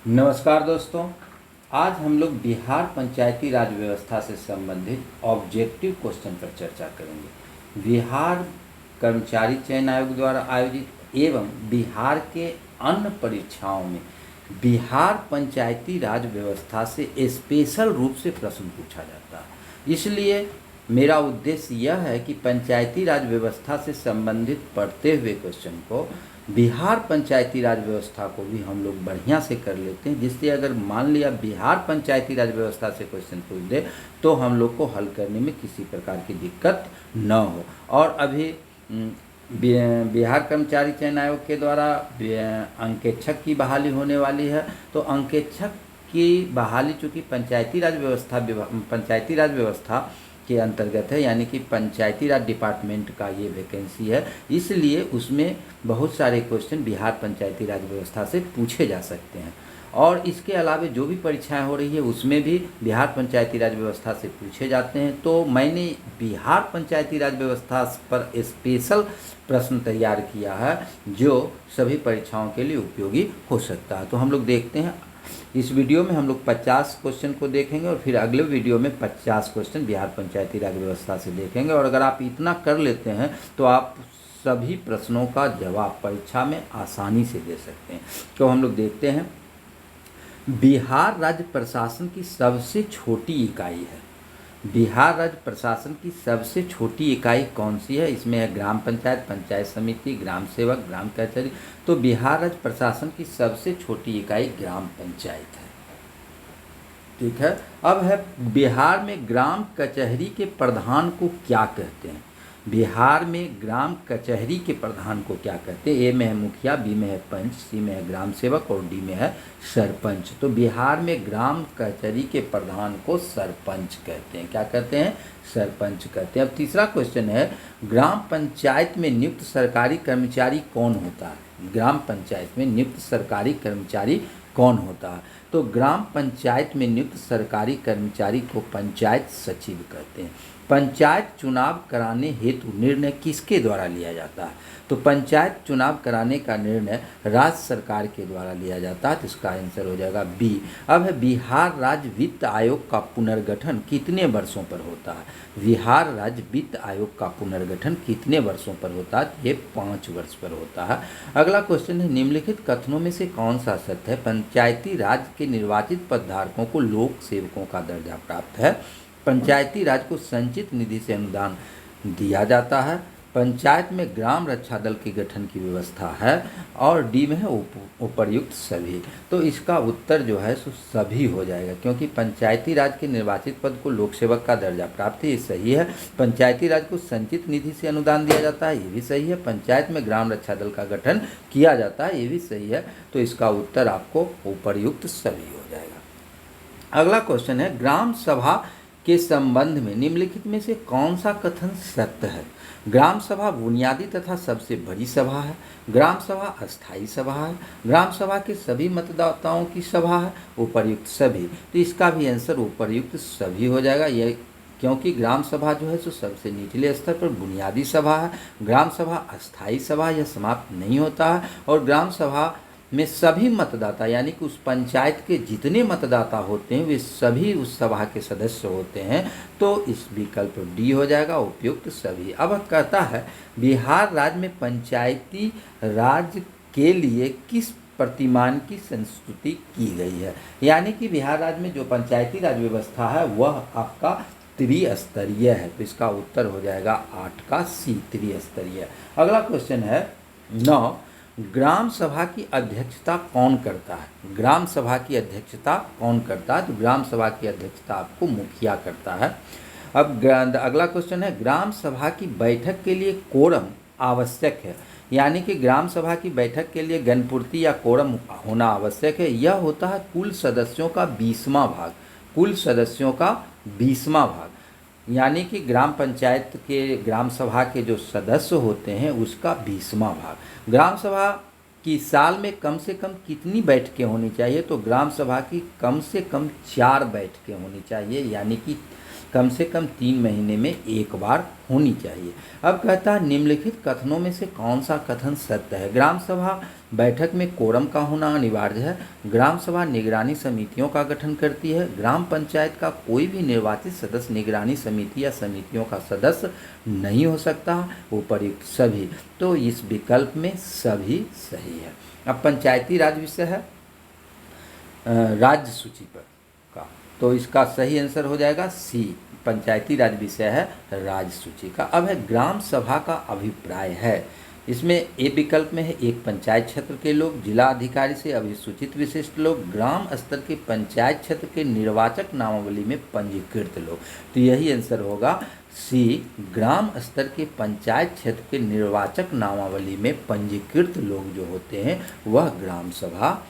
नमस्कार दोस्तों। आज हम लोग बिहार पंचायती राज व्यवस्था से संबंधित ऑब्जेक्टिव क्वेश्चन पर चर्चा करेंगे। बिहार कर्मचारी चयन आयोग द्वारा आयोजित एवं बिहार के अन्य परीक्षाओं में बिहार पंचायती राज व्यवस्था से स्पेशल रूप से प्रश्न पूछा जाता है। इसलिए मेरा उद्देश्य यह है कि पंचायती राज व्यवस्था से संबंधित पढ़ते हुए क्वेश्चन को बिहार पंचायती राज व्यवस्था को भी हम लोग बढ़िया से कर लेते हैं, जिससे अगर मान लिया बिहार पंचायती राज व्यवस्था से क्वेश्चन पूछ दे तो हम लोग को हल करने में किसी प्रकार की दिक्कत न हो। और अभी बिहार कर्मचारी चयन आयोग के द्वारा अंकेक्षक की बहाली होने वाली है। तो अंकेक्षक की बहाली चूँकि पंचायती राज व्यवस्था के अंतर्गत है, यानी कि पंचायती राज डिपार्टमेंट का ये वैकेंसी है, इसलिए उसमें बहुत सारे क्वेश्चन बिहार पंचायती राज व्यवस्था से पूछे जा सकते हैं। और इसके अलावा जो भी परीक्षाएं हो रही है उसमें भी बिहार पंचायती राज व्यवस्था से पूछे जाते हैं। तो मैंने बिहार पंचायती राज व्यवस्था पर स्पेशल प्रश्न तैयार किया है जो सभी परीक्षाओं के लिए उपयोगी हो सकता है। तो हम लोग देखते हैं, इस वीडियो में हम लोग 50 क्वेश्चन को देखेंगे और फिर अगले वीडियो में 50 क्वेश्चन बिहार पंचायती राज व्यवस्था से देखेंगे। और अगर आप इतना कर लेते हैं तो आप सभी प्रश्नों का जवाब परीक्षा में आसानी से दे सकते हैं। तो हम लोग देखते हैं, बिहार राज्य प्रशासन की सबसे छोटी इकाई है। बिहार राज्य प्रशासन की सबसे छोटी इकाई कौन सी है? इसमें है ग्राम पंचायत, पंचायत समिति, ग्राम सेवक, ग्राम कचहरी। तो बिहार राज्य प्रशासन की सबसे छोटी इकाई ग्राम पंचायत है। ठीक है। अब है, बिहार में ग्राम कचहरी के प्रधान को क्या कहते हैं? बिहार में ग्राम कचहरी के प्रधान को क्या कहते हैं? ए में है मुखिया, बी में है पंच, सी में है ग्राम सेवक और डी में है सरपंच। तो बिहार में ग्राम कचहरी के प्रधान को सरपंच कहते हैं। क्या कहते हैं? सरपंच कहते हैं। अब तीसरा क्वेश्चन है, ग्राम पंचायत में नियुक्त सरकारी कर्मचारी कौन होता है? ग्राम पंचायत में नियुक्त सरकारी कर्मचारी कौन होता है? तो ग्राम पंचायत में नियुक्त सरकारी कर्मचारी को पंचायत सचिव कहते हैं। पंचायत चुनाव कराने हेतु निर्णय किसके द्वारा लिया जाता है? तो पंचायत चुनाव कराने का निर्णय राज्य सरकार के द्वारा लिया जाता है। तो इसका आंसर हो जाएगा बी। अब है, बिहार राज्य वित्त आयोग का पुनर्गठन कितने वर्षों पर होता है? बिहार राज्य वित्त आयोग का पुनर्गठन कितने वर्षों पर होता है? ये 5 वर्ष पर होता है। अगला क्वेश्चन है, निम्नलिखित कथनों में से कौन सा सत्य है? पंचायती राज के निर्वाचित पदधारकों को लोक सेवकों का दर्जा प्राप्त है। पंचायती राज को संचित निधि से अनुदान दिया जाता है। पंचायत में ग्राम रक्षा दल के गठन की व्यवस्था है। और डी में है उपर्युक्त सभी। तो इसका उत्तर जो है सो सभी हो जाएगा, क्योंकि पंचायती राज के निर्वाचित पद को लोक सेवक का दर्जा प्राप्त है, ये सही है। पंचायती राज को संचित निधि से अनुदान दिया जाता है, ये भी सही है। पंचायत में ग्राम रक्षा दल का गठन किया जाता है, ये भी सही है। तो इसका उत्तर आपको उपर्युक्त सभी हो जाएगा। अगला क्वेश्चन है, ग्राम सभा के संबंध में निम्नलिखित में से कौन सा कथन सत्य है? ग्राम सभा बुनियादी तथा सबसे बड़ी सभा है। ग्राम सभा अस्थायी सभा है। ग्राम सभा के सभी मतदाताओं की सभा है। उपर्युक्त सभी। तो इसका भी आंसर उपर्युक्त सभी हो जाएगा। यह क्योंकि ग्राम सभा जो है सो सबसे निचले स्तर पर बुनियादी सभा है। ग्राम सभा अस्थायी सभा, यह समाप्त नहीं होता है। और ग्राम सभा में सभी मतदाता, यानी कि उस पंचायत के जितने मतदाता होते हैं वे सभी उस सभा के सदस्य होते हैं। तो इस विकल्प डी हो जाएगा, उपयुक्त सभी। अब कहता है, बिहार राज्य में पंचायती राज के लिए किस प्रतिमान की संस्तुति की गई है? यानी कि बिहार राज्य में जो पंचायती राज व्यवस्था है वह आपका त्रिस्तरीय है। तो इसका उत्तर हो जाएगा 8 का सी, त्रिस्तरीय। अगला क्वेश्चन है 9, ग्राम सभा की अध्यक्षता कौन करता है? ग्राम सभा की अध्यक्षता कौन करता है? तो ग्राम सभा की अध्यक्षता आपको मुखिया करता है। अब अगला क्वेश्चन है, ग्राम सभा की बैठक के लिए कोरम आवश्यक है। यानी कि ग्राम सभा की बैठक के लिए गणपूर्ति या कोरम होना आवश्यक है। यह होता है कुल सदस्यों का 20वां भाग। कुल सदस्यों का 20वां भाग, यानी कि ग्राम पंचायत के ग्राम सभा के जो सदस्य होते हैं उसका 20वां भाग। ग्राम सभा की साल में कम से कम कितनी बैठकें होनी चाहिए? तो ग्राम सभा की कम से कम 4 बैठकें होनी चाहिए, यानी कि कम से कम 3 महीने में एक बार होनी चाहिए। अब कहता है निम्नलिखित कथनों में से कौन सा कथन सत्य है। ग्राम सभा बैठक में कोरम का होना अनिवार्य है। ग्राम सभा निगरानी समितियों का गठन करती है। ग्राम पंचायत का कोई भी निर्वाचित सदस्य निगरानी समिति या समितियों का सदस्य नहीं हो सकता। उपर्युक्त सभी, तो इस विकल्प में सभी सही है। अब पंचायती राज विषय है राज्य सूची पर का, तो इसका सही आंसर हो जाएगा सी, पंचायती राज विषय है राज्य सूची का। अब है ग्राम सभा का अभिप्राय है। इसमें ए विकल्प में है एक पंचायत क्षेत्र के लोग, जिला अधिकारी से अभिसूचित विशिष्ट लोग, ग्राम स्तर के पंचायत क्षेत्र के निर्वाचक नामावली में पंजीकृत लोग। तो यही आंसर होगा सी, ग्राम स्तर के पंचायत क्षेत्र के निर्वाचक नामावली में पंजीकृत लोग जो होते हैं वह ग्राम सभा,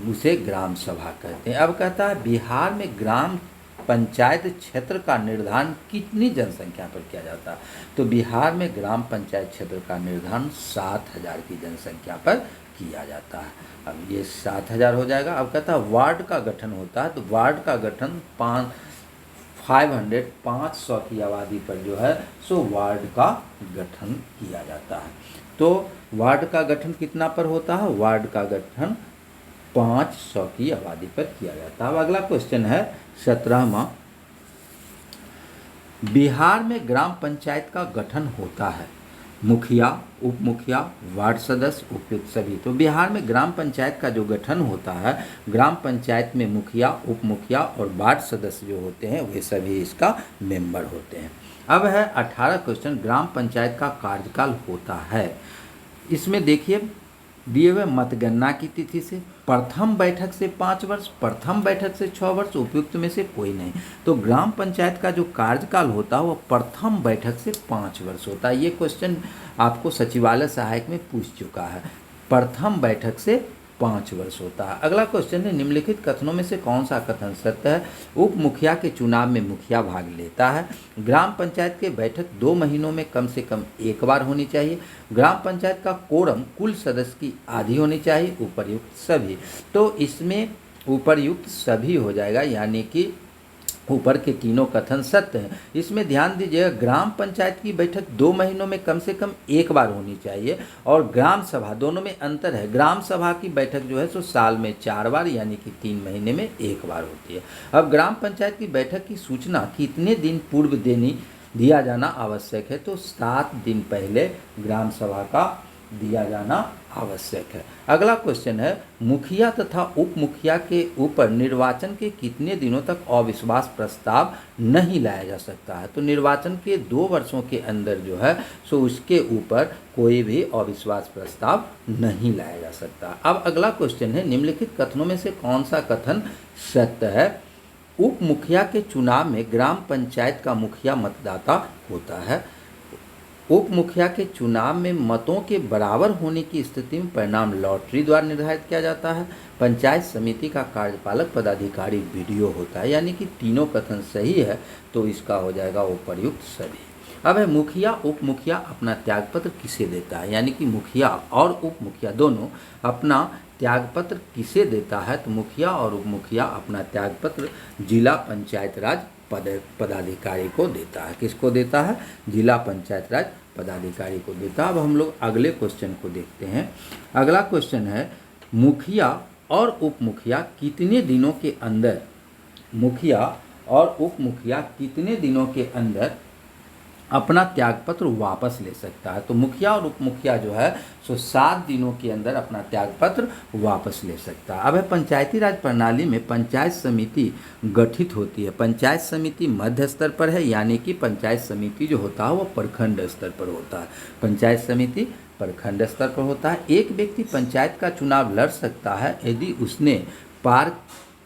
उसे ग्राम सभा कहते हैं। अब कहता है बिहार में ग्राम पंचायत क्षेत्र का निर्धारण कितनी जनसंख्या पर किया जाता है। तो बिहार में ग्राम पंचायत क्षेत्र का निर्धारण 7000 की जनसंख्या पर किया जाता है। अब ये 7000 हो जाएगा। अब कहता है वार्ड का गठन होता है, तो वार्ड का गठन 500 की आबादी पर जो है सो वार्ड का गठन किया जाता है। तो वार्ड का गठन कितना पर होता है, वार्ड का गठन 500 की आबादी पर किया जाता है। अब अगला क्वेश्चन है 17वां, बिहार में ग्राम पंचायत का गठन होता है मुखिया, उप मुखिया, वार्ड सदस्य, उपयुक्त सभी। तो बिहार में ग्राम पंचायत का जो गठन होता है, ग्राम पंचायत में मुखिया, उप मुखिया और वार्ड सदस्य जो होते हैं वे सभी इसका मेंबर होते हैं। अब है 18 क्वेश्चन, ग्राम पंचायत का कार्यकाल होता है। इसमें देखिए दिए हुए मतगणना की तिथि से प्रथम बैठक से 5 वर्ष, प्रथम बैठक से 6 वर्ष, उपयुक्त में से कोई नहीं। तो ग्राम पंचायत का जो कार्यकाल होता है वह प्रथम बैठक से 5 वर्ष होता है। ये क्वेश्चन आपको सचिवालय सहायक में पूछ चुका है, प्रथम बैठक से 5 वर्ष होता है। अगला क्वेश्चन है निम्नलिखित कथनों में से कौन सा कथन सत्य है। उप मुखिया के चुनाव में मुखिया भाग लेता है। ग्राम पंचायत के बैठक 2 महीनों में कम से कम एक बार होनी चाहिए। ग्राम पंचायत का कोरम कुल सदस्य की आधी होनी चाहिए। उपर्युक्त सभी, तो इसमें उपर्युक्त सभी हो जाएगा, यानी कि ऊपर के तीनों कथन सत्य हैं। इसमें ध्यान दीजिएगा ग्राम पंचायत की बैठक 2 महीनों में कम से कम एक बार होनी चाहिए और ग्राम सभा, दोनों में अंतर है। ग्राम सभा की बैठक जो है सो साल में 4 बार यानी कि 3 महीने में एक बार होती है। अब ग्राम पंचायत की बैठक की सूचना कितने दिन पूर्व दिया जाना आवश्यक है, तो 7 दिन पहले ग्राम सभा का दिया जाना आवश्यक है। अगला क्वेश्चन है मुखिया तथा उप मुखिया के ऊपर निर्वाचन के कितने दिनों तक अविश्वास प्रस्ताव नहीं लाया जा सकता है। तो निर्वाचन के 2 वर्षों के अंदर जो है सो उसके ऊपर कोई भी अविश्वास प्रस्ताव नहीं लाया जा सकता। अब अगला क्वेश्चन है निम्नलिखित कथनों में से कौन सा कथन सत्य है। उप मुखिया के चुनाव में ग्राम पंचायत का मुखिया मतदाता होता है। उप मुखिया के चुनाव में मतों के बराबर होने की स्थिति में परिणाम लॉटरी द्वारा निर्धारित किया जाता है। पंचायत समिति का कार्यपालक पदाधिकारी बीडीओ होता है, यानी कि तीनों कथन सही है, तो इसका हो जाएगा उपर्युक्त सभी। अब है मुखिया उप मुखिया अपना त्यागपत्र किसे देता है, यानी कि मुखिया और उप मुखिया दोनों अपना त्यागपत्र किसे देता है। तो मुखिया और उप मुखिया अपना त्यागपत्र जिला पंचायत राज पदाधिकारी को देता है। किसको देता है, जिला पंचायत राज पदाधिकारी को देता है। अब हम लोग अगले क्वेश्चन को देखते हैं। अगला क्वेश्चन है मुखिया और उप मुखिया कितने दिनों के अंदर, मुखिया और उप मुखिया कितने दिनों के अंदर अपना त्यागपत्र वापस ले सकता है। तो मुखिया और उप मुखिया जो है सो 7 दिनों के अंदर अपना त्यागपत्र वापस ले सकता है। अब है पंचायती राज प्रणाली में पंचायत समिति गठित होती है। पंचायत समिति मध्य स्तर पर है, यानी कि पंचायत समिति जो होता है वो प्रखंड स्तर पर होता है। पंचायत समिति प्रखंड स्तर पर होता है। एक व्यक्ति पंचायत का चुनाव लड़ सकता है यदि उसने पार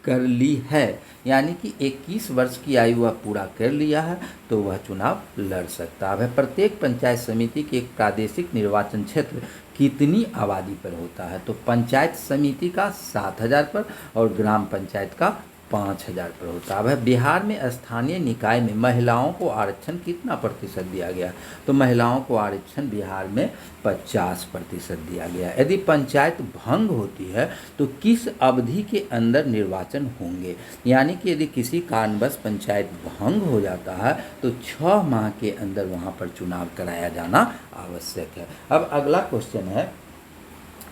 कर ली है, यानी कि 21 वर्ष की आयु वह पूरा कर लिया है तो वह चुनाव लड़ सकता है। प्रत्येक पंचायत समिति के एक प्रादेशिक निर्वाचन क्षेत्र कितनी आबादी पर होता है। तो पंचायत समिति का 7000 पर और ग्राम पंचायत का 5,000 पर होता है। अब बिहार में स्थानीय निकाय में महिलाओं को आरक्षण कितना प्रतिशत दिया गया? तो महिलाओं को आरक्षण बिहार में 50% दिया गया। यदि पंचायत भंग होती है तो किस अवधि के अंदर निर्वाचन होंगे? यानी कि यदि किसी कारणवश पंचायत भंग हो जाता है तो 6 माह के अंदर वहाँ पर चुनाव कराया जाना आवश्यक है। अब अगला क्वेश्चन है,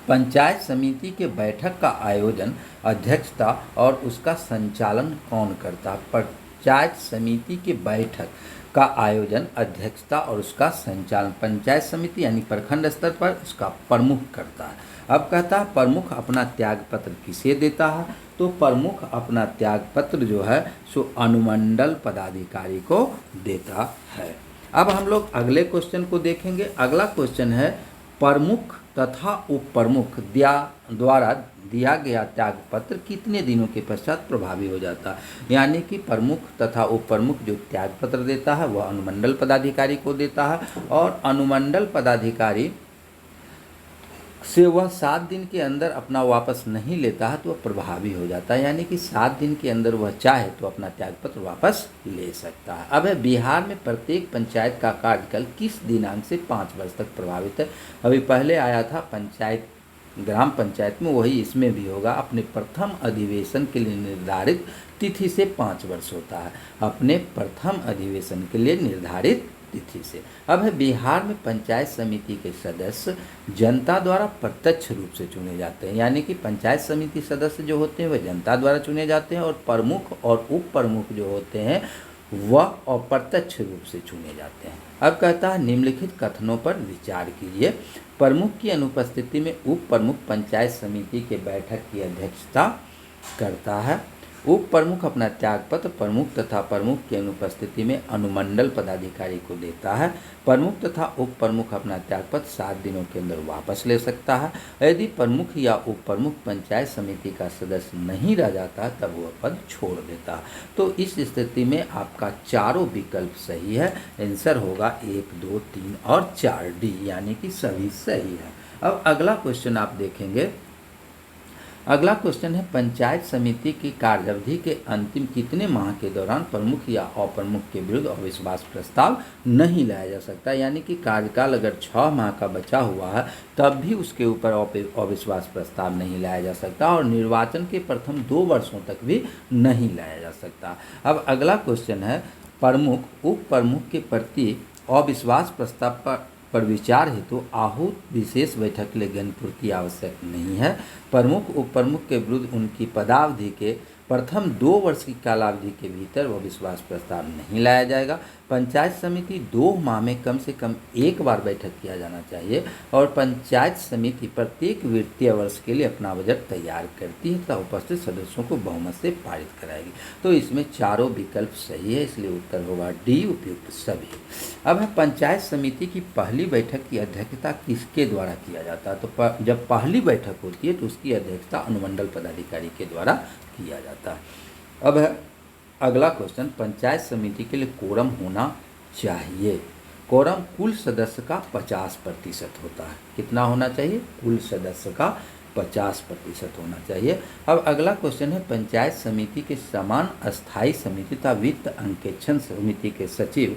पंचायत समिति के बैठक का आयोजन, अध्यक्षता और उसका संचालन कौन करता है? पंचायत समिति के बैठक का आयोजन, अध्यक्षता और उसका संचालन पंचायत समिति यानी प्रखंड स्तर पर उसका प्रमुख करता है। अब कहता है प्रमुख अपना त्याग पत्र किसे देता है? तो प्रमुख अपना त्याग पत्र जो है सो अनुमंडल पदाधिकारी को देता है। अब हम लोग अगले क्वेश्चन को देखेंगे। अगला क्वेश्चन है, प्रमुख तथा उप प्रमुख द्वारा दिया गया त्याग पत्र कितने दिनों के पश्चात प्रभावी हो जाता है? यानी कि प्रमुख तथा उप प्रमुख जो त्याग पत्र देता है वह अनुमंडल पदाधिकारी को देता है और अनुमंडल पदाधिकारी से वह 7 दिन के अंदर अपना वापस नहीं लेता है तो वह प्रभावी हो जाता है। यानी कि 7 दिन के अंदर वह चाहे तो अपना त्यागपत्र वापस ले सकता है। अब है बिहार में प्रत्येक पंचायत का कार्यकाल किस दिनांक से 5 वर्ष तक प्रभावित है? अभी पहले आया था पंचायत ग्राम पंचायत में, वही इसमें भी होगा। अपने प्रथम अधिवेशन के लिए निर्धारित तिथि से 5 वर्ष होता है। अपने प्रथम अधिवेशन के लिए निर्धारित तिथि से। अब है बिहार में पंचायत समिति के सदस्य जनता द्वारा प्रत्यक्ष रूप से चुने जाते हैं। यानी कि पंचायत समिति सदस्य जो होते हैं वह जनता द्वारा चुने जाते हैं और प्रमुख और उप प्रमुख जो होते हैं वह अप्रत्यक्ष रूप से चुने जाते हैं। अब कहता है निम्नलिखित कथनों पर विचार कीजिए। प्रमुख की अनुपस्थिति में उप प्रमुख पंचायत समिति के बैठक की अध्यक्षता करता है। उप प्रमुख अपना त्यागपत्र प्रमुख तथा प्रमुख की अनुपस्थिति में अनुमंडल पदाधिकारी को देता है। प्रमुख तथा उप प्रमुख अपना त्यागपत्र 7 दिनों के अंदर वापस ले सकता है। यदि प्रमुख या उप प्रमुख पंचायत समिति का सदस्य नहीं रह जाता तब वह पद छोड़ देता। तो इस स्थिति में आपका चारों विकल्प सही है। आंसर होगा 1, 2, 3 और 4 डी, यानी कि सभी सही है। अब अगला क्वेश्चन आप देखेंगे। अगला क्वेश्चन है, पंचायत समिति की कार्यावधि के अंतिम कितने माह के दौरान प्रमुख या अप्रमुख के विरुद्ध अविश्वास प्रस्ताव नहीं लाया जा सकता? यानी कि कार्यकाल अगर 6 माह का बचा हुआ है तब भी उसके ऊपर अविश्वास प्रस्ताव नहीं लाया जा सकता और निर्वाचन के प्रथम 2 वर्षों तक भी नहीं लाया जा सकता। अब अगला क्वेश्चन है, प्रमुख उप प्रमुख के प्रति अविश्वास प्रस्ताव पर विचार हेतु आहूत विशेष बैठक के लिए ज्ञानपूर्ति आवश्यक नहीं है। प्रमुख उप प्रमुख के विरुद्ध उनकी पदावधि के प्रथम 2 वर्ष की कालावधि के भीतर वह विश्वास प्रस्ताव नहीं लाया जाएगा। पंचायत समिति 2 माह में कम से कम 1 बार बैठक किया जाना चाहिए और पंचायत समिति प्रत्येक वित्तीय वर्ष के लिए अपना बजट तैयार करती है तथा उपस्थित सदस्यों को बहुमत से पारित कराएगी। तो इसमें चारों विकल्प सही है, इसलिए उत्तर होगा डी, उपयुक्त सभी। अब है पंचायत समिति की पहली बैठक की अध्यक्षता किसके द्वारा किया जाता है? तो जब पहली बैठक होती है तो उसकी अध्यक्षता अनुमंडल पदाधिकारी के द्वारा किया जाता है। अब है अगला क्वेश्चन, पंचायत समिति के लिए कोरम होना चाहिए। कोरम कुल सदस्य का 50% होता है। कितना होना चाहिए? कुल सदस्य का 50% होना चाहिए। अब अगला क्वेश्चन है, पंचायत समिति के समान अस्थायी समिति तथा वित्त अंकेक्षण समिति के सचिव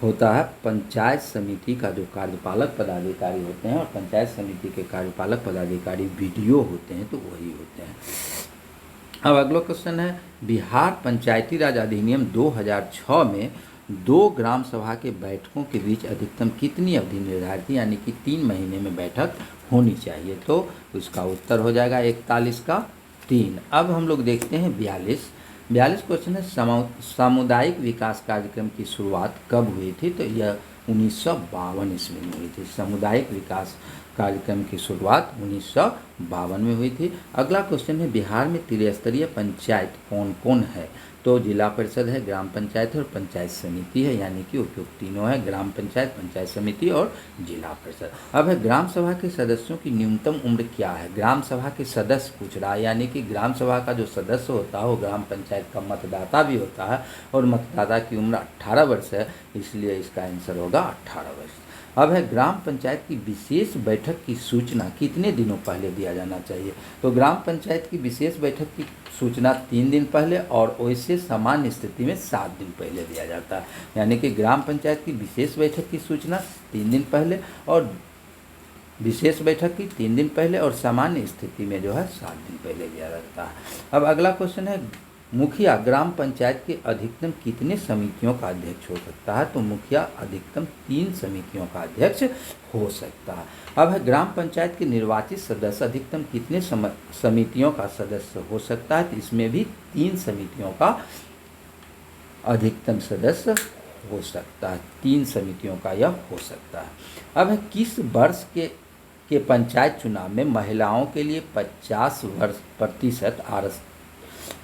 होता है। पंचायत समिति का जो कार्यपालक पदाधिकारी होते हैं और पंचायत समिति के कार्यपालक पदाधिकारी बीडीओ होते हैं तो वही होते हैं। अब अगला क्वेश्चन है, बिहार पंचायती राज अधिनियम 2006 में 2 ग्राम सभा के बैठकों के बीच अधिकतम कितनी अवधि निर्धारित थी? यानी कि 3 महीने में बैठक होनी चाहिए। तो उसका उत्तर हो जाएगा 41 का 3। अब हम लोग देखते हैं 42 क्वेश्चन है, सामुदायिक विकास कार्यक्रम की शुरुआत कब हुई थी? तो यह 1952 ईस्वी में हुई थी। सामुदायिक विकास कार्यक्रम की शुरुआत 1952 में हुई थी। अगला क्वेश्चन है, बिहार में त्रिस्तरीय पंचायत कौन कौन है? तो जिला परिषद है, ग्राम पंचायत है और पंचायत समिति है, यानी कि उपयुक्त तीनों है, ग्राम पंचायत, पंचायत समिति और जिला परिषद। अब है ग्राम सभा के सदस्यों की न्यूनतम उम्र क्या है? ग्राम सभा के सदस्य पूछ रहा है, यानी कि ग्राम सभा का जो सदस्य होता है वो ग्राम पंचायत का मतदाता भी होता है और मतदाता की उम्र 18 वर्ष है, इसलिए इसका आंसर होगा 18 वर्ष। अब है ग्राम पंचायत की विशेष बैठक की सूचना कितने दिनों पहले दिया जाना चाहिए। तो ग्राम पंचायत की विशेष बैठक की सूचना 3 दिन पहले और वैसे सामान्य स्थिति में 7 दिन पहले दिया जाता है। यानी कि ग्राम पंचायत की विशेष बैठक की सूचना 3 दिन पहले और विशेष बैठक की 3 दिन पहले और सामान्य स्थिति में जो है 7 दिन पहले दिया जाता है। अब अगला क्वेश्चन है मुखिया ग्राम पंचायत के अधिकतम कितने समितियों का अध्यक्ष हो सकता है। तो मुखिया अधिकतम 3 समितियों का अध्यक्ष हो सकता है। अब है ग्राम पंचायत के निर्वाचित सदस्य अधिकतम कितने समितियों का सदस्य हो सकता है। तो इसमें भी 3 समितियों का अधिकतम सदस्य हो सकता है, 3 समितियों का यह हो सकता है। अब है किस वर्ष के पंचायत चुनाव में महिलाओं के लिए 50%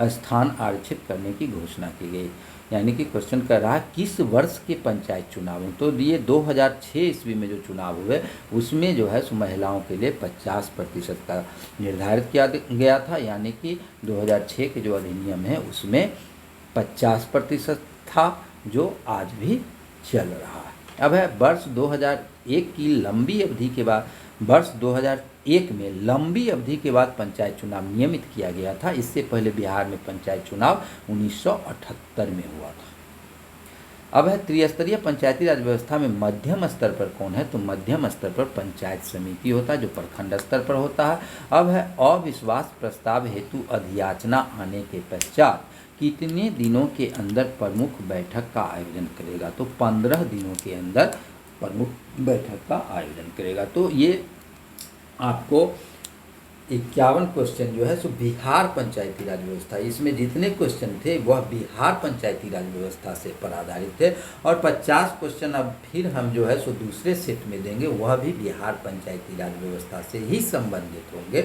स्थान आरक्षित करने की घोषणा की गई। यानी कि क्वेश्चन कर रहा है किस वर्ष के पंचायत चुनाव में। तो ये 2006 ईस्वी में जो चुनाव हुए उसमें जो है महिलाओं के लिए 50% का निर्धारित किया गया था। यानी कि 2006 के जो अधिनियम है उसमें 50% था, जो आज भी चल रहा है। अब है वर्ष 2001 की लंबी अवधि के बाद, वर्ष 2001 में लंबी अवधि के बाद पंचायत चुनाव नियमित किया गया था। इससे पहले बिहार में पंचायत चुनाव 1978 में हुआ था। अब है त्रिस्तरीय पंचायती राज व्यवस्था में मध्यम स्तर पर कौन है। तो मध्यम स्तर पर पंचायत समिति होता है जो प्रखंड स्तर पर होता है। अब है अविश्वास प्रस्ताव हेतु अधियाचना आने के पश्चात कितने दिनों के अंदर प्रमुख बैठक का आयोजन करेगा। तो 15 दिनों के अंदर प्रमुख बैठक का आयोजन करेगा। तो ये आपको 51 क्वेश्चन जो है सो बिहार पंचायती राज व्यवस्था, इसमें जितने क्वेश्चन थे वह बिहार पंचायती राज व्यवस्था से पर आधारित थे। और 50 क्वेश्चन अब फिर हम जो है सो दूसरे सेट में देंगे, वह भी बिहार पंचायती राज व्यवस्था से ही संबंधित होंगे।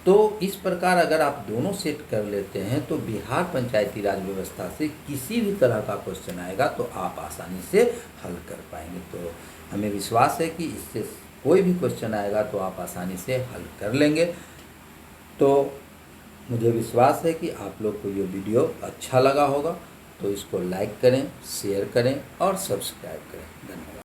तो इस प्रकार अगर आप दोनों सेट कर लेते हैं तो बिहार पंचायती राज व्यवस्था से किसी भी तरह का क्वेश्चन आएगा तो आप आसानी से हल कर पाएंगे। तो हमें विश्वास है कि इससे कोई भी क्वेश्चन आएगा तो आप आसानी से हल कर लेंगे। तो मुझे विश्वास है कि आप लोग को ये वीडियो अच्छा लगा होगा, तो इसको लाइक करें, शेयर करें और सब्सक्राइब करें। धन्यवाद।